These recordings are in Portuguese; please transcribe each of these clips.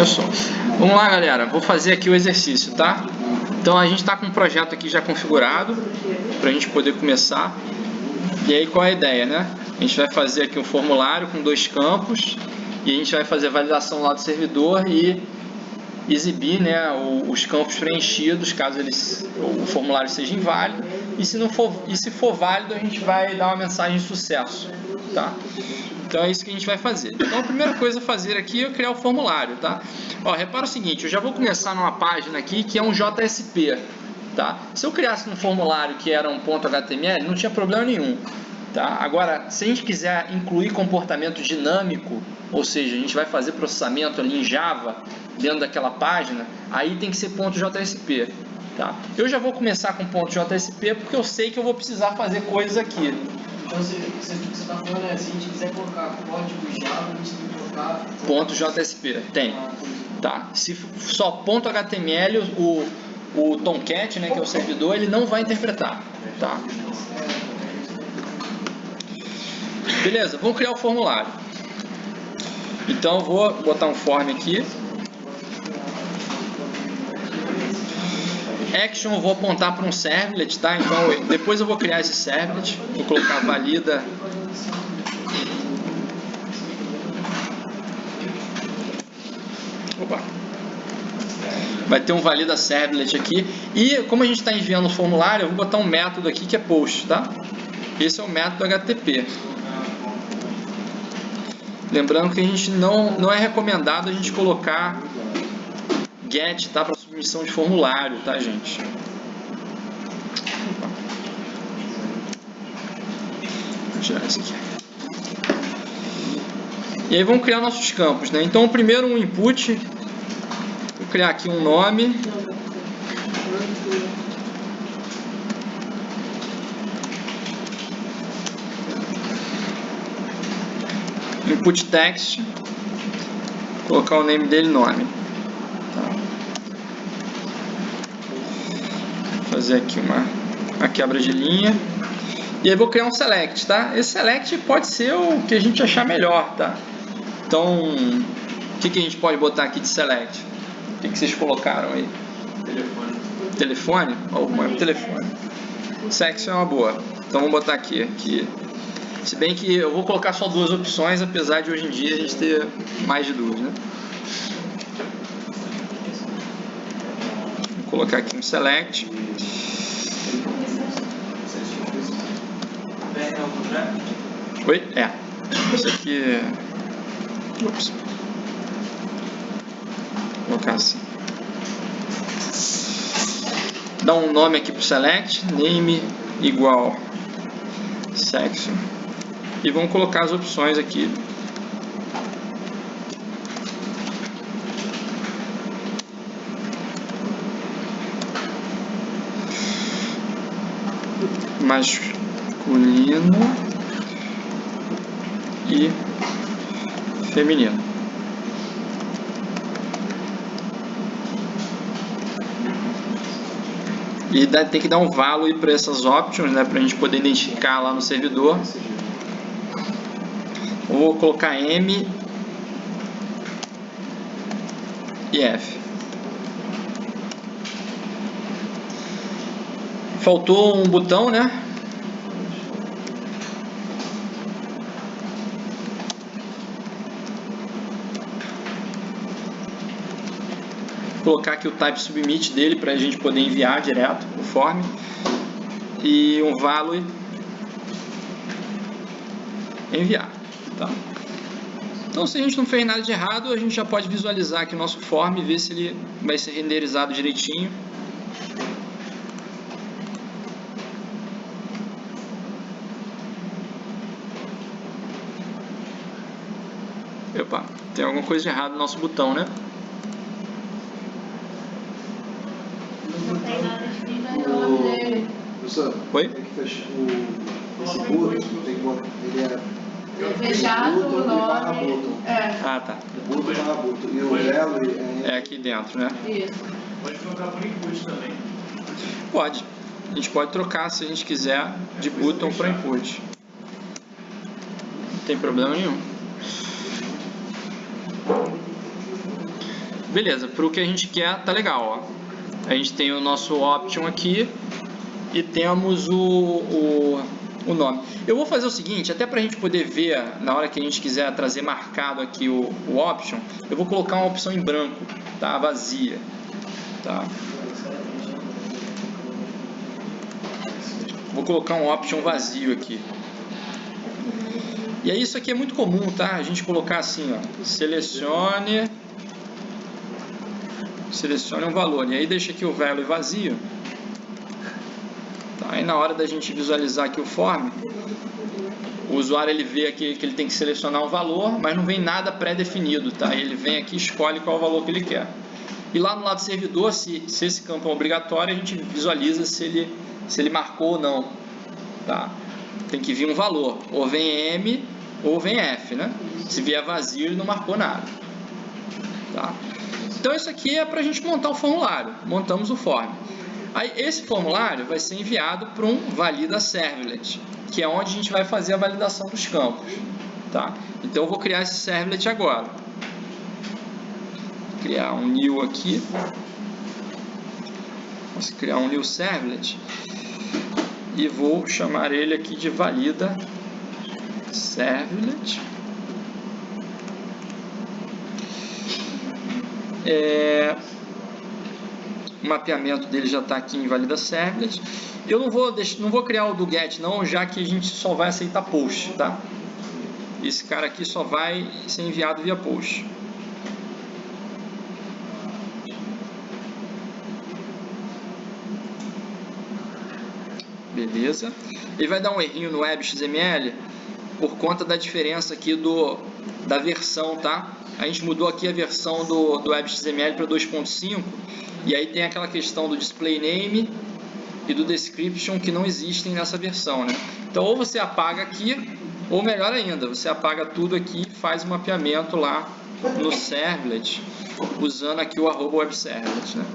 Olha só. Vamos lá, galera. Vou fazer aqui o exercício, tá? Então a gente está com um projeto aqui já configurado para a gente poder começar. E aí qual é a ideia, né? A gente vai fazer aqui um formulário com 2 campos e a gente vai fazer a validação lá do servidor e exibir, né, os campos preenchidos caso o formulário seja inválido, e se for válido a gente vai dar uma mensagem de sucesso, tá? Então é isso que a gente vai fazer. Então a primeira coisa a fazer aqui é criar o formulário, tá? Ó, repara o seguinte, eu já vou começar numa página aqui que é um JSP, tá? Se eu criasse um formulário que era um .html, não tinha problema nenhum, tá? Agora, se a gente quiser incluir comportamento dinâmico, ou seja, a gente vai fazer processamento ali em Java dentro daquela página, aí tem que ser .jsp, tá? Eu já vou começar com .jsp porque eu sei que eu vou precisar fazer coisas aqui. Então, você está falando é, se a gente quiser colocar código Java, a gente tem que colocar... .jsp, tem. Tá. Se só .html, o Tomcat, né, que é o servidor, ele não vai interpretar, tá? Beleza, vamos criar o formulário. Então, eu vou botar um form aqui. Action eu vou apontar para um servlet, tá? Então, depois eu vou criar esse servlet. Vou colocar valida. Opa. Vai ter um valida servlet aqui. E como a gente está enviando o formulário, eu vou botar um método aqui que é post, tá? Esse é o método HTTP. Lembrando que a gente não é recomendado a gente colocar get, tá? Para submissão de formulário, tá, gente? Vou tirar isso aqui. E aí vamos criar nossos campos, né? Então, primeiro um input. Vou criar aqui um nome. Input text. Colocar o name dele, nome. Tá. Fazer aqui uma quebra de linha. E aí vou criar um select, tá? Esse select pode ser o que a gente achar melhor, tá? Então, o que a gente pode botar aqui de select? O que vocês colocaram aí? Telefone. Telefone? Oh, telefone. Section é uma boa. Então vamos botar aqui. Se bem que eu vou colocar só 2 opções, apesar de hoje em dia a gente ter mais de 2, né? Vou colocar aqui um select. Oi? É. Isso aqui. Ups. Vou colocar assim. Dá um nome aqui para o select. Name igual section. E vamos colocar as opções aqui. Masculino e feminino. E tem que dar um value para essas options, né, para a gente poder identificar lá no servidor. Eu vou colocar M e F. Faltou um botão, né? Vou colocar aqui o type submit dele para a gente poder enviar direto o form. E um value enviar. Tá? Então, se a gente não fez nada de errado, a gente já pode visualizar aqui o nosso form e ver se ele vai ser renderizado direitinho. Opa, tem alguma coisa de errado no nosso botão, né? Não tem nada escrito no nome dele. Professor, Oi? tem que fechar esse button, tem que botar, ele Fechado o nome. button. Ah, tá. Button barra button. E o elo É aqui dentro, né? Isso. Pode colocar por input também. Pode. A gente pode trocar, se a gente quiser, de button para input. Não tem problema nenhum. Beleza, para o que a gente quer tá legal, ó. A gente tem o nosso option aqui e temos o nome. Eu vou fazer o seguinte, até para a gente poder ver na hora que a gente quiser trazer marcado aqui o option, eu vou colocar uma opção em branco, tá? Vazia, tá? Vou colocar um option vazio aqui. E aí isso aqui é muito comum, tá? A gente colocar assim, ó, selecione um valor, e aí deixa aqui o value vazio. Tá? Aí na hora da gente visualizar aqui o form, o usuário ele vê aqui que ele tem que selecionar um valor, mas não vem nada pré-definido, tá? Ele vem aqui e escolhe qual é o valor que ele quer. E lá no lado do servidor, se esse campo é obrigatório, a gente visualiza se ele marcou ou não, tá? Tem que vir um valor, ou vem M ou vem F, né? Se vier vazio, ele não marcou nada, tá? Então isso aqui é para a gente montar o formulário. Montamos o form. Aí esse formulário vai ser enviado para um valida servlet, que é onde a gente vai fazer a validação dos campos, tá? Então eu vou criar esse servlet agora. Vou criar um new aqui. Vou criar um new servlet e vou chamar ele aqui de valida servlet. O mapeamento dele já está aqui em valida servlet. Eu não vou criar o do get não, já que a gente só vai aceitar post, tá? Esse cara aqui só vai ser enviado via post. Beleza. Ele vai dar um errinho no web.xml por conta da diferença aqui da versão, tá? A gente mudou aqui a versão do web.xml para 2.5 e aí tem aquela questão do display name e do description que não existem nessa versão, né? Então ou você apaga aqui, ou melhor ainda, você apaga tudo aqui e faz o mapeamento lá no servlet, usando aqui o @webservlet, né?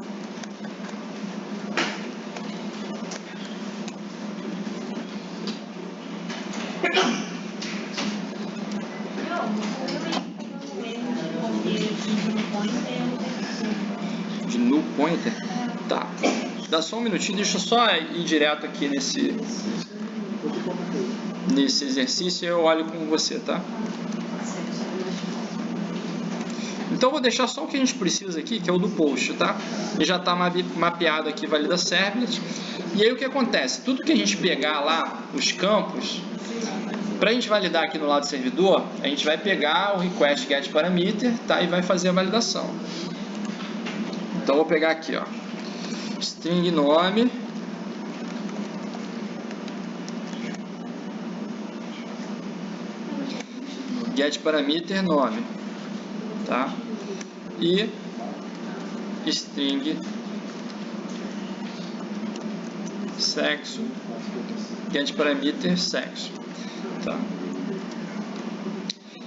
De null pointer? Tá. Dá só um minutinho, deixa eu só ir direto aqui nesse exercício e eu olho com você, tá? Então eu vou deixar só o que a gente precisa aqui, que é o do post, tá? Ele já está mapeado aqui, valida servlet. E aí o que acontece? Tudo que a gente pegar lá, os campos, para a gente validar aqui no lado do servidor, a gente vai pegar o request get parameter, tá? E vai fazer a validação. Então eu vou pegar aqui, ó, string nome, get parameter nome, tá? E string sexo, get parameter sexo, tá?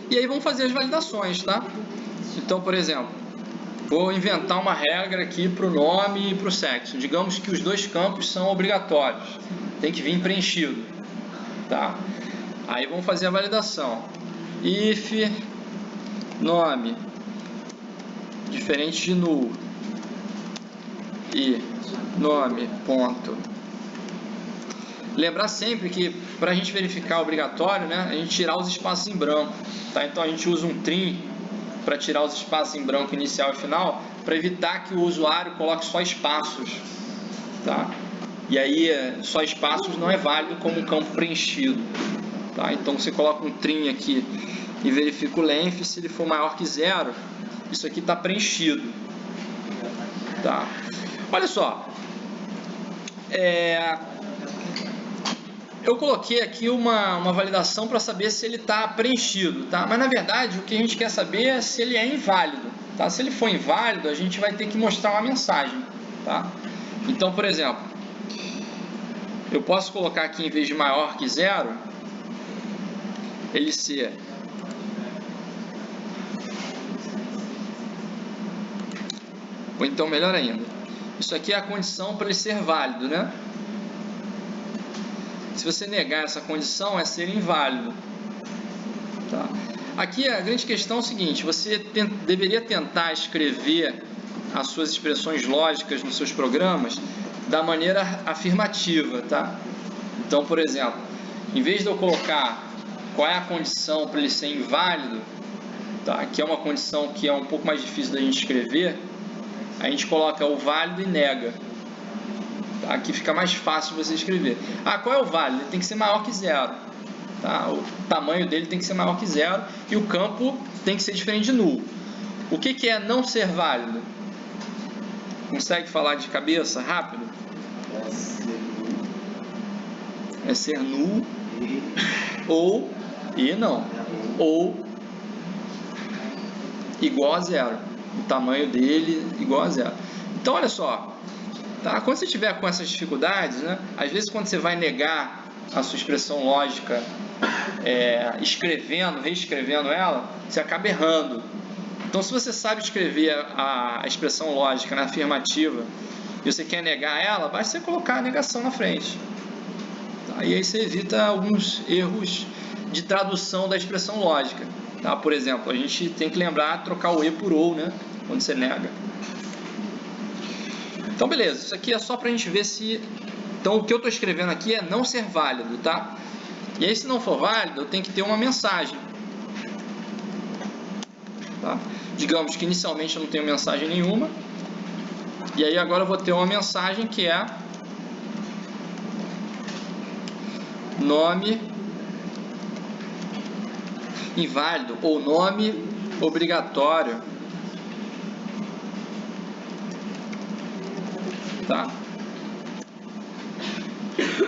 E aí vamos fazer as validações, tá? Então, por exemplo, vou inventar uma regra aqui para o nome e para o sexo. Digamos que os dois campos são obrigatórios, tem que vir preenchido, tá? Aí vamos fazer a validação. If nome diferente de null e nome ponto. Lembrar sempre que para a gente verificar obrigatório, né, a gente tirar os espaços em branco, tá? Então a gente usa um trim para tirar os espaços em branco inicial e final, para evitar que o usuário coloque só espaços, tá? E aí só espaços não é válido como um campo preenchido, tá? Então você coloca um trim aqui e verifica o length, se ele for maior que 0, isso aqui está preenchido, tá? Olha só, eu coloquei aqui uma validação para saber se ele está preenchido, tá? Mas na verdade o que a gente quer saber é se ele é inválido, tá? Se ele for inválido, a gente vai ter que mostrar uma mensagem, tá? Então, por exemplo, eu posso colocar aqui, em vez de maior que 0, ele ser ou então, melhor ainda, isso aqui é a condição para ele ser válido, né? Se você negar essa condição, é ser inválido, tá? Aqui a grande questão é o seguinte: você deveria tentar escrever as suas expressões lógicas nos seus programas da maneira afirmativa, tá? Então, por exemplo, em vez de eu colocar qual é a condição para ele ser inválido, tá? Que é uma condição que é um pouco mais difícil da gente escrever, a gente coloca o válido e nega. Tá? Aqui fica mais fácil você escrever. Ah, qual é o válido? Ele tem que ser maior que zero. Tá? O tamanho dele tem que ser maior que zero e o campo tem que ser diferente de nulo. O que é não ser válido? Consegue falar de cabeça rápido? É ser nulo ou e não. Ou igual a zero. O tamanho dele igual a zero. Então, olha só. Tá? Quando você tiver com essas dificuldades, né, às vezes quando você vai negar a sua expressão lógica, reescrevendo ela, você acaba errando. Então, se você sabe escrever a expressão lógica na afirmativa e você quer negar ela, basta você colocar a negação na frente. Tá? E aí você evita alguns erros de tradução da expressão lógica. Tá? Por exemplo, a gente tem que lembrar trocar o e por ou, né, quando você nega. Então, beleza, isso aqui é só para a gente ver se... Então, o que eu estou escrevendo aqui é não ser válido, tá? E aí, se não for válido, eu tenho que ter uma mensagem. Tá? Digamos que inicialmente eu não tenho mensagem nenhuma. E aí, agora eu vou ter uma mensagem que é nome inválido ou nome obrigatório. Tá?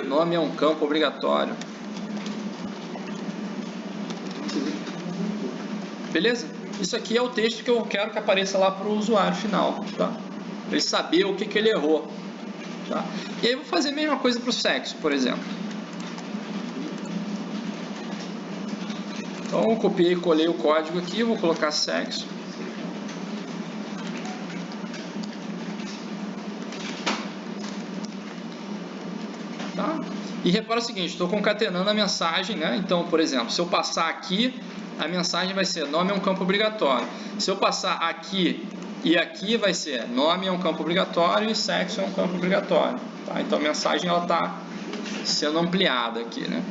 Nome é um campo obrigatório. Beleza? Isso aqui é o texto que eu quero que apareça lá para o usuário final, tá? Para ele saber o que ele errou. Tá? E aí eu vou fazer a mesma coisa para o sexo, por exemplo. Então eu copiei e colei o código aqui, vou colocar sexo. Tá? E repara o seguinte, estou concatenando a mensagem, né? Então, por exemplo, se eu passar aqui, a mensagem vai ser nome é um campo obrigatório. Se eu passar aqui e aqui, vai ser nome é um campo obrigatório e sexo é um campo obrigatório. Tá? Então a mensagem está sendo ampliada aqui, né?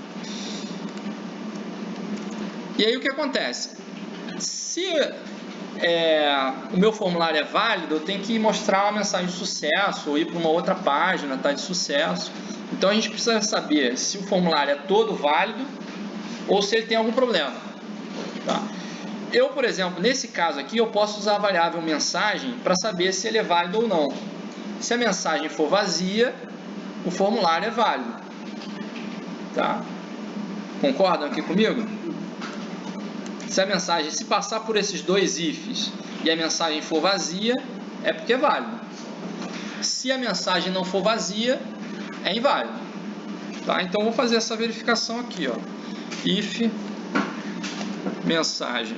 E aí o que acontece? Se o meu formulário é válido, eu tenho que mostrar uma mensagem de sucesso ou ir para uma outra página, tá, de sucesso. Então a gente precisa saber se o formulário é todo válido ou se ele tem algum problema. Tá? Eu, por exemplo, nesse caso aqui, eu posso usar a variável mensagem para saber se ele é válido ou não. Se a mensagem for vazia, o formulário é válido. Tá? Concordam aqui comigo? Se a mensagem, se passar por esses dois ifs e a mensagem for vazia, é porque é válido. Se a mensagem não for vazia, é inválido. Tá? Então, eu vou fazer essa verificação aqui, ó. If mensagem.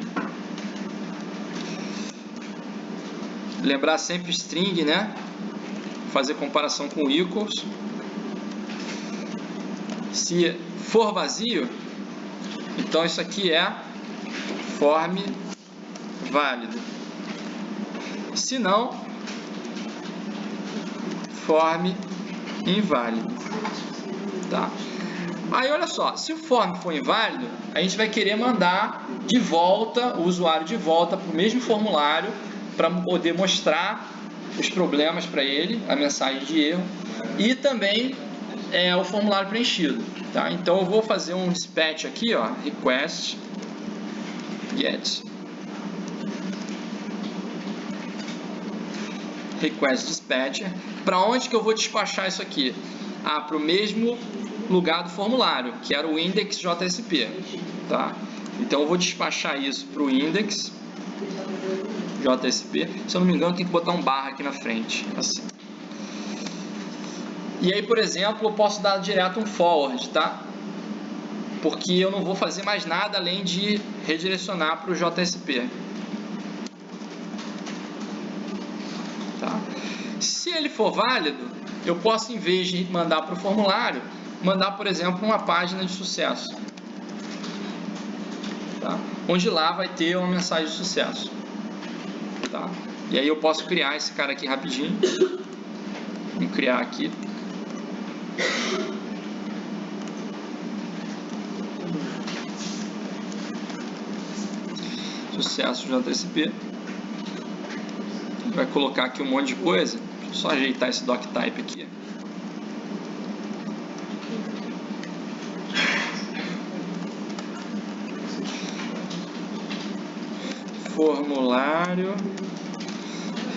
Lembrar sempre string, né? Fazer comparação com equals. Se for vazio, então isso aqui é form válido. Se não, form inválido. Tá? Aí olha só, se o form for inválido, a gente vai querer mandar de volta o usuário de volta para o mesmo formulário para poder mostrar os problemas para ele, a mensagem de erro e também o formulário preenchido. Tá? Então eu vou fazer um dispatch aqui, ó, request get request dispatcher. Para onde que eu vou despachar isso aqui? Para o mesmo lugar do formulário, que era o index JSP. Tá? Então eu vou despachar isso para o index JSP. Se eu não me engano, tem que botar um barra aqui na frente, assim. E aí, por exemplo, eu posso dar direto um forward, tá? Porque eu não vou fazer mais nada além de redirecionar para o JSP. Tá? Se ele for válido, eu posso, em vez de mandar para o formulário, mandar, por exemplo, uma página de sucesso. Tá? Onde lá vai ter uma mensagem de sucesso. Tá? E aí eu posso criar esse cara aqui rapidinho. Vou criar aqui. Sucesso JSP. Vai colocar aqui um monte de coisa. Deixa eu só ajeitar esse doctype aqui. Formulário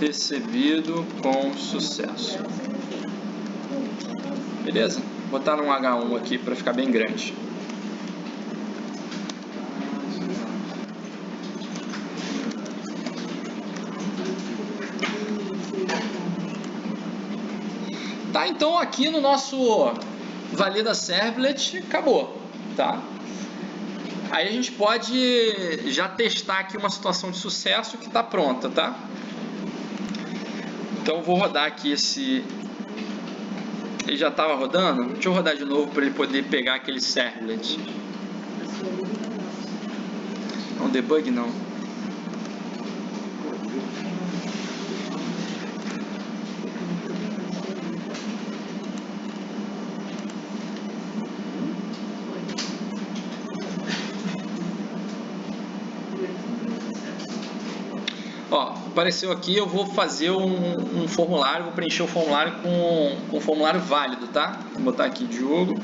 recebido com sucesso. Beleza? Vou botar num H1 aqui para ficar bem grande. Tá, então aqui no nosso Valida Servlet acabou, tá? Aí a gente pode já testar aqui uma situação de sucesso que está pronta, tá? Então eu vou rodar aqui esse... Ele já estava rodando? Deixa eu rodar de novo para ele poder pegar aquele servlet. Não, debug não. Ó, apareceu aqui, eu vou fazer um formulário, vou preencher o formulário com um formulário válido, tá? Vou botar aqui Diogo,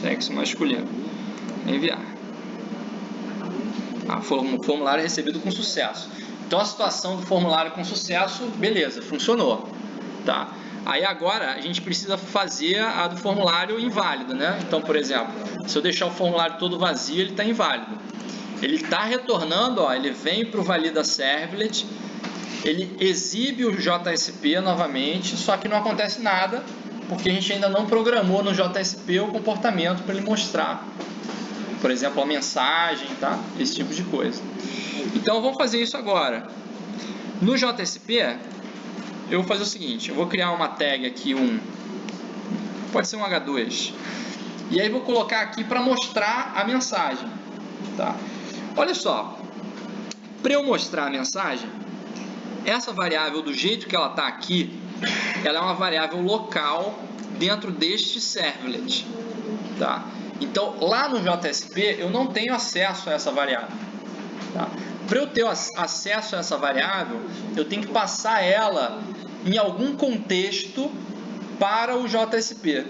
sexo masculino, enviar. Ah, formulário recebido com sucesso. Então a situação do formulário com sucesso, beleza, funcionou, tá? Aí agora a gente precisa fazer a do formulário inválido, né? Então, por exemplo, se eu deixar o formulário todo vazio, ele está inválido. Ele está retornando, ó, ele vem para o Valida Servlet, ele exibe o JSP novamente, só que não acontece nada, porque a gente ainda não programou no JSP o comportamento para ele mostrar, por exemplo, a mensagem, tá? Esse tipo de coisa. Então vamos fazer isso agora. No JSP, eu vou fazer o seguinte, eu vou criar uma tag aqui, pode ser um H2, e aí vou colocar aqui para mostrar a mensagem, tá? Olha só, para eu mostrar a mensagem, essa variável do jeito que ela está aqui, ela é uma variável local dentro deste servlet, tá? Então lá no JSP eu não tenho acesso a essa variável, tá? Para eu ter acesso a essa variável, eu tenho que passar ela em algum contexto para o JSP,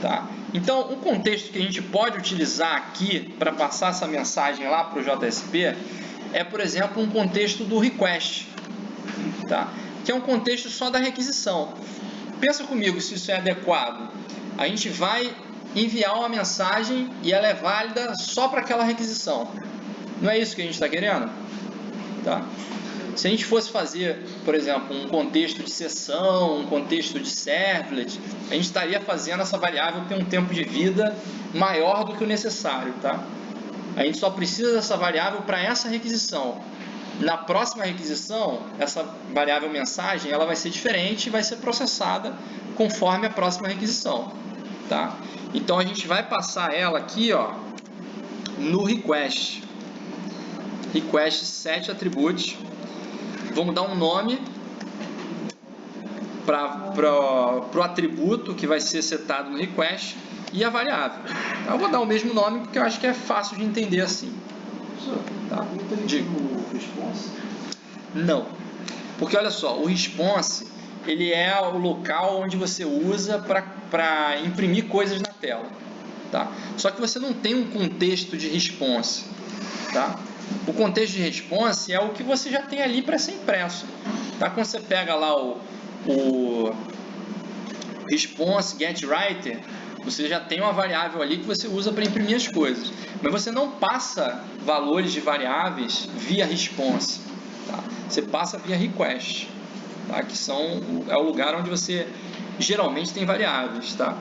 tá? Então, um contexto que a gente pode utilizar aqui para passar essa mensagem lá para o JSP é, por exemplo, um contexto do request, tá? Que é um contexto só da requisição. Pensa comigo se isso é adequado. A gente vai enviar uma mensagem e ela é válida só para aquela requisição. Não é isso que a gente está querendo? Tá? Se a gente fosse fazer, por exemplo, um contexto de sessão, um contexto de servlet, a gente estaria fazendo essa variável ter um tempo de vida maior do que o necessário, tá? A gente só precisa dessa variável para essa requisição. Na próxima requisição, essa variável mensagem, ela vai ser diferente e vai ser processada conforme a próxima requisição, tá? Então a gente vai passar ela aqui, ó, no request. Request set attributes. Vamos dar um nome para o atributo que vai ser setado no request e a variável. Eu vou dar o mesmo nome porque eu acho que é fácil de entender assim. Tá? O response? Não, porque olha só, o response ele é o local onde você usa para imprimir coisas na tela, tá? Só que você não tem um contexto de response, tá? O contexto de response é o que você já tem ali para ser impresso, tá? Quando você pega lá o response getWriter, você já tem uma variável ali que você usa para imprimir as coisas, mas você não passa valores de variáveis via response, tá? Você passa via request, tá? Que é o lugar onde você geralmente tem variáveis, tá?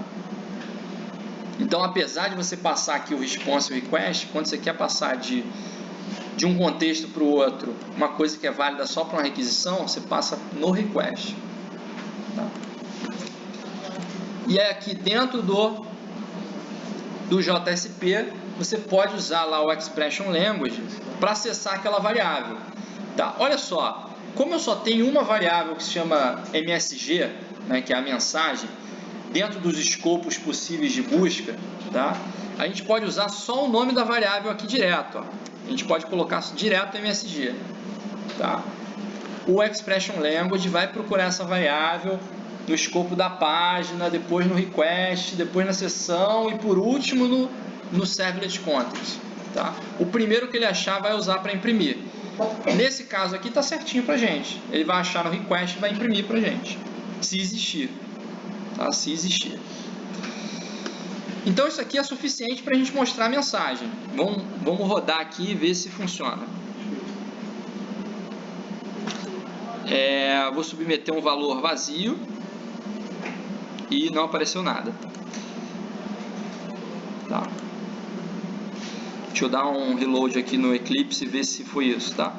Então, apesar de você passar aqui o response e o request, quando você quer passar de um contexto para o outro, uma coisa que é válida só para uma requisição, você passa no request, tá? E é aqui dentro do JSP, você pode usar lá o expression language para acessar aquela variável, Tá, olha só, como eu só tenho uma variável que se chama MSG, né, que é a mensagem, dentro dos escopos possíveis de busca, tá? A gente pode usar só o nome da variável aqui direto, ó. A gente pode colocar direto MSG, tá? O Expression Language vai procurar essa variável no escopo da página, depois no request, depois na sessão e por último no Servlet Content, tá? O primeiro que ele achar vai usar para imprimir. Nesse caso aqui está certinho para gente. Ele vai achar no request e vai imprimir para gente, se existir, tá? Se existir. Então isso aqui é suficiente para a gente mostrar a mensagem. Vamos rodar aqui e ver se funciona. Vou submeter um valor vazio e não apareceu nada. Tá. Deixa eu dar um reload aqui no Eclipse e ver se foi isso, tá?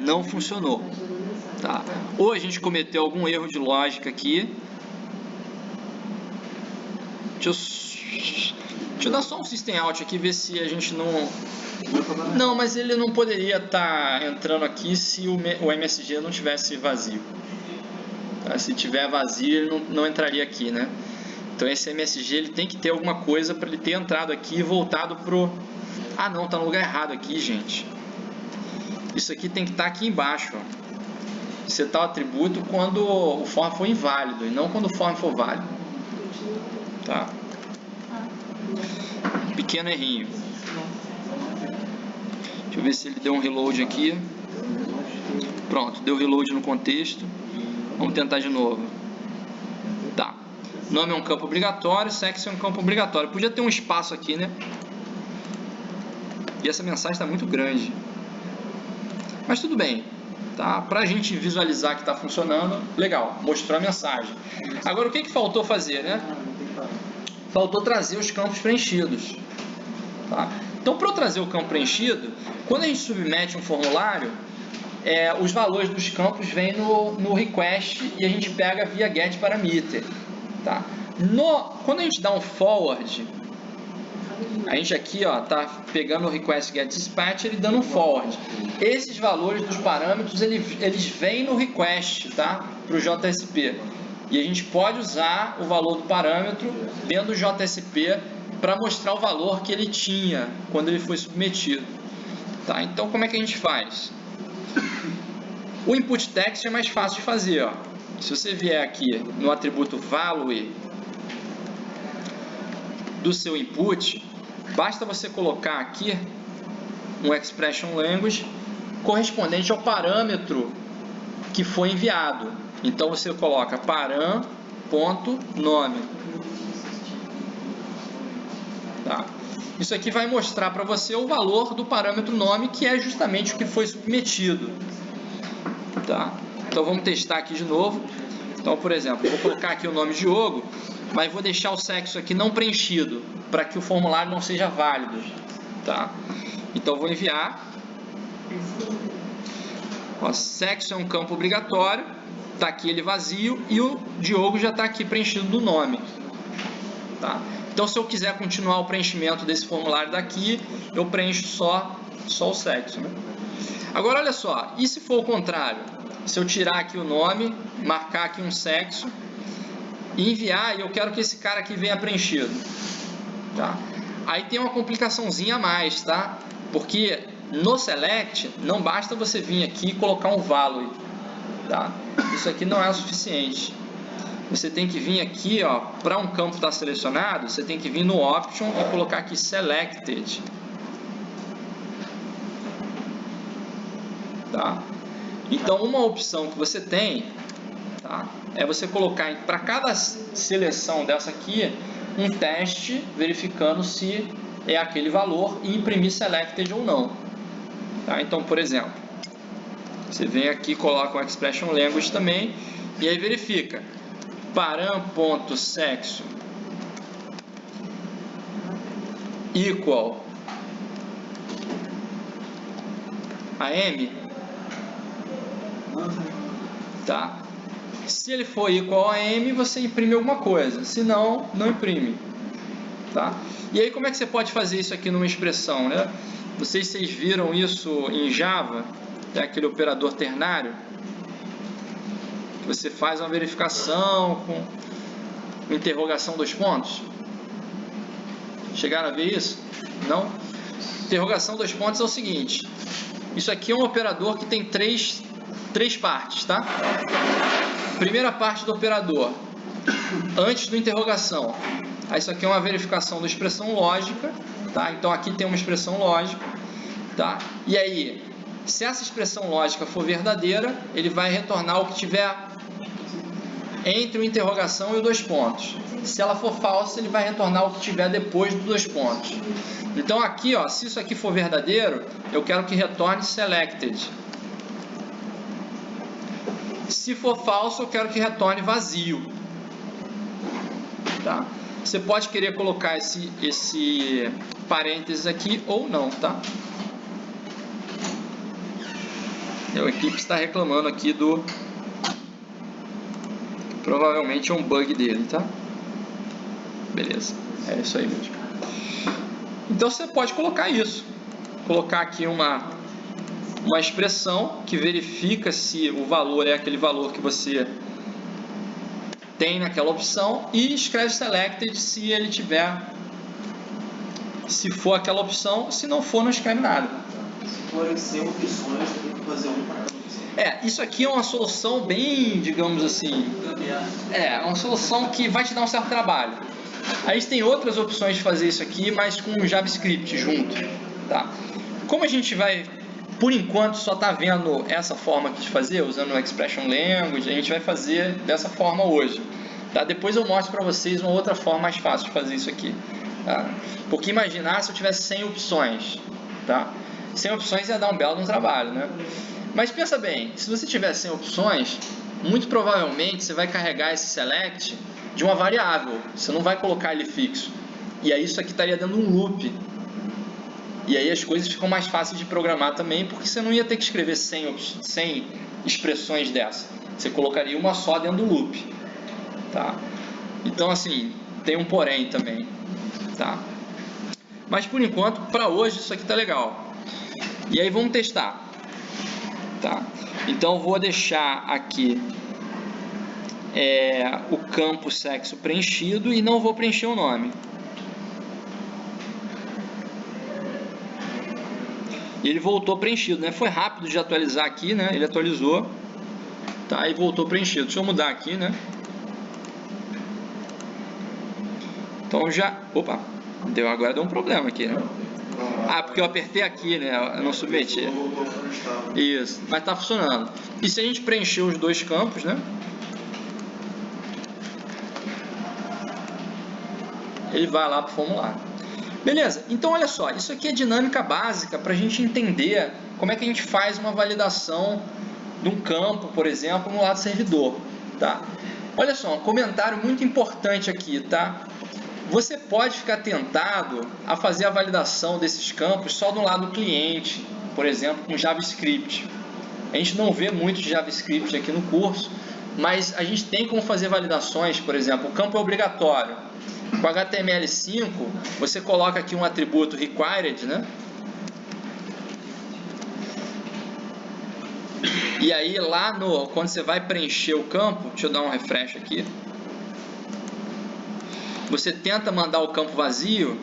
Não funcionou, tá? Ou a gente cometeu algum erro de lógica aqui. Deixa eu dar só um system out aqui, ver se a gente não... Não, mas ele não poderia estar entrando aqui se o MSG não tivesse vazio, tá? Se tiver vazio, ele não entraria aqui, né? Então esse MSG ele tem que ter alguma coisa para ele ter entrado aqui e voltado pro... Ah não, tá no lugar errado aqui, gente. Isso aqui tem que estar aqui embaixo, ó. Setar o atributo quando o form for inválido e não quando o form for válido, tá? Pequeno errinho. Deixa eu ver se ele deu um reload aqui. Pronto, deu reload no contexto. Vamos tentar de novo. Tá. Nome é um campo obrigatório, sexo é um campo obrigatório. Podia ter um espaço aqui, né? E essa mensagem está muito grande. Mas tudo bem, tá? Para a gente visualizar que está funcionando, legal, mostrou a mensagem. Agora o que faltou fazer, né? Faltou trazer os campos preenchidos, tá? Então, para eu trazer o campo preenchido, quando a gente submete um formulário, os valores dos campos vêm no request e a gente pega via get parameter, tá? Quando a gente dá um forward, a gente aqui está pegando o request get dispatcher e dando um forward. Esses valores dos parâmetros eles vêm no request, tá? Para o JSP. E a gente pode usar o valor do parâmetro dentro do JSP para mostrar o valor que ele tinha quando ele foi submetido, tá? Então como é que a gente faz? O input text é mais fácil de fazer, ó. Se você vier aqui no atributo value do seu input, basta você colocar aqui um expression language correspondente ao parâmetro que foi enviado. Então você coloca param.nome. Tá? Isso aqui vai mostrar para você o valor do parâmetro nome, que é justamente o que foi submetido. Tá? Então vamos testar aqui de novo. Então, por exemplo, vou colocar aqui o nome Diogo, mas vou deixar o sexo aqui não preenchido, para que o formulário não seja válido, tá? Então vou enviar. Ó, sexo é um campo obrigatório, tá aqui ele vazio e o Diogo já está aqui preenchido do nome, tá? Então se eu quiser continuar o preenchimento desse formulário daqui, eu preencho só o sexo, né? Agora olha só, e se for o contrário? Se eu tirar aqui o nome, marcar aqui um sexo e enviar, e eu quero que esse cara aqui venha preenchido, tá? Aí tem uma complicaçãozinha a mais, tá? Porque no select não basta você vir aqui e colocar um value, tá? Isso aqui não é o suficiente. Você tem que vir aqui, ó, para um campo estar selecionado, você tem que vir no option e colocar aqui selected, tá? Então uma opção que você tem, tá, é você colocar para cada seleção dessa aqui um teste verificando se é aquele valor e imprimir selected ou não, tá? Então, por exemplo, você vem aqui, coloca o expression language também e aí verifica param.sexo equal a M, tá? Se ele for igual a M, você imprime alguma coisa, se não, não imprime, tá? E aí como é que você pode fazer isso aqui numa expressão, né? Vocês viram isso em Java, é aquele operador ternário, você faz uma verificação com interrogação 2 pontos. Chegaram a ver isso? Não? Interrogação 2 pontos é o seguinte, isso aqui é um operador que tem três partes, tá? Primeira parte do operador, antes do interrogação. Aí isso aqui é uma verificação da expressão lógica, tá? Então aqui tem uma expressão lógica, tá? E aí, se essa expressão lógica for verdadeira, ele vai retornar o que tiver entre o interrogação e o 2 pontos. Se ela for falsa, ele vai retornar o que tiver depois dos 2 pontos. Então aqui, ó, se isso aqui for verdadeiro, eu quero que retorne selected. Se for falso, eu quero que retorne vazio. Tá? Você pode querer colocar esse parênteses aqui ou não, tá? O Eclipse está reclamando aqui do... Provavelmente é um bug dele, tá? Beleza, é isso aí mesmo. Então você pode colocar isso. Colocar aqui uma expressão que verifica se o valor é aquele valor que você tem naquela opção e escreve selected se ele tiver, se for aquela opção, se não for, não escreve nada. Se forem 100 opções, tem que fazer um para cada opção. Isso aqui é uma solução bem, digamos assim, uma solução que vai te dar um certo trabalho. A gente tem outras opções de fazer isso aqui, mas com JavaScript junto, tá? Como a gente vai, por enquanto, só está vendo essa forma aqui de fazer, usando o Expression Language, a gente vai fazer dessa forma hoje, tá? Depois eu mostro para vocês uma outra forma mais fácil de fazer isso aqui, tá? Porque imaginar se eu tivesse 100 opções, tá? 100 opções ia dar um belo de um trabalho, né? Mas pensa bem, se você tiver 100 opções, muito provavelmente você vai carregar esse select de uma variável, você não vai colocar ele fixo. E aí isso aqui estaria dando um loop. E aí as coisas ficam mais fáceis de programar também, porque você não ia ter que escrever 100 expressões dessa. Você colocaria uma só dentro do loop, tá? Então assim, tem um porém também, tá? Mas por enquanto, para hoje, isso aqui tá legal. E aí vamos testar, tá? Então vou deixar aqui o campo sexo preenchido e não vou preencher o nome. E ele voltou preenchido, né? Foi rápido de atualizar aqui, né? Ele atualizou, tá? E voltou preenchido. Deixa eu mudar aqui, né? Então já... Opa! Agora deu um problema aqui, né? Porque eu apertei aqui, né? Eu não submeti. Isso, mas tá funcionando. E se a gente preencher os 2 campos, né? Ele vai lá para o formulário. Beleza, então olha só, isso aqui é dinâmica básica para a gente entender como é que a gente faz uma validação de um campo, por exemplo, no lado servidor, tá? Olha só, um comentário muito importante aqui, tá? Você pode ficar tentado a fazer a validação desses campos só do lado do cliente, por exemplo, com JavaScript. A gente não vê muito de JavaScript aqui no curso, mas a gente tem como fazer validações, por exemplo, o campo é obrigatório. Com HTML5, você coloca aqui um atributo required, né? E aí lá quando você vai preencher o campo, deixa eu dar um refresh aqui. Você tenta mandar o campo vazio.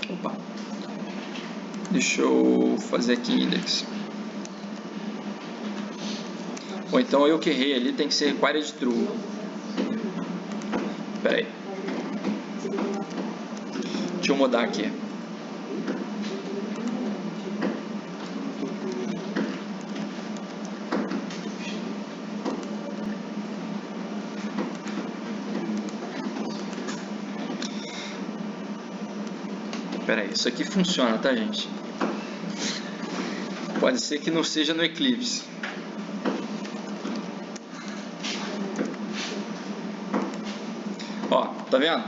Opa. Deixa eu fazer aqui index. Ou então eu que errei ali, tem que ser required true. Espera aí. Deixa eu mudar aqui. Espera aí, isso aqui funciona, tá, gente? Pode ser que não seja no Eclipse. Ó, tá vendo?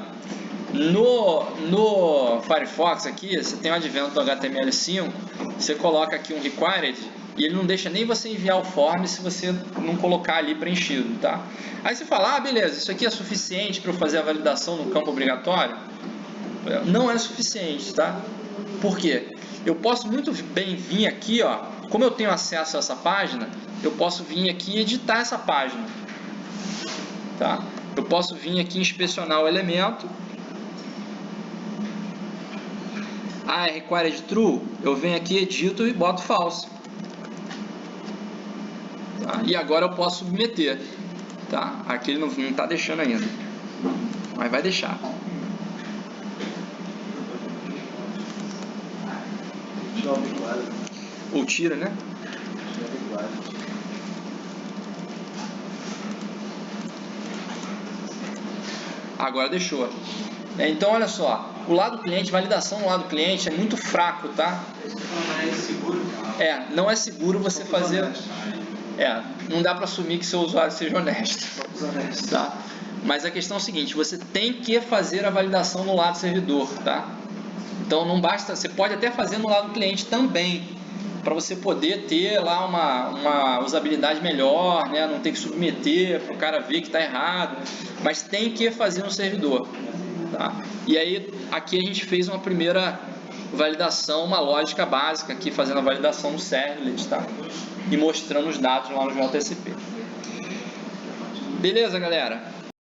No Firefox aqui, você tem o advento do HTML5, você coloca aqui um required e ele não deixa nem você enviar o form se você não colocar ali preenchido, tá? Aí você fala, ah, beleza, isso aqui é suficiente para eu fazer a validação no campo obrigatório? Não é suficiente, tá? Por quê? Eu posso muito bem vir aqui, ó, como eu tenho acesso a essa página, eu posso vir aqui e editar essa página, tá? Eu posso vir aqui inspecionar o elemento. Ah, é required true? Eu venho aqui, edito e boto false. Tá? E agora eu posso submeter. Tá? Aqui ele não está deixando ainda, mas vai deixar. Ou tira, né? Agora deixou. Então olha só, o lado cliente, validação no lado cliente é muito fraco, tá? Não é seguro. Não é seguro você fazer. Não dá para assumir que seu usuário seja honesto. Tá? Mas a questão é o seguinte, você tem que fazer a validação no lado servidor, tá? Então não basta, você pode até fazer no lado cliente também, para você poder ter lá uma usabilidade melhor, né? Não ter que submeter para o cara ver que está errado, mas tem que fazer no servidor, tá? E aí aqui a gente fez uma primeira validação, uma lógica básica aqui, fazendo a validação no servlet, tá? E mostrando os dados lá no JSP. Beleza, galera?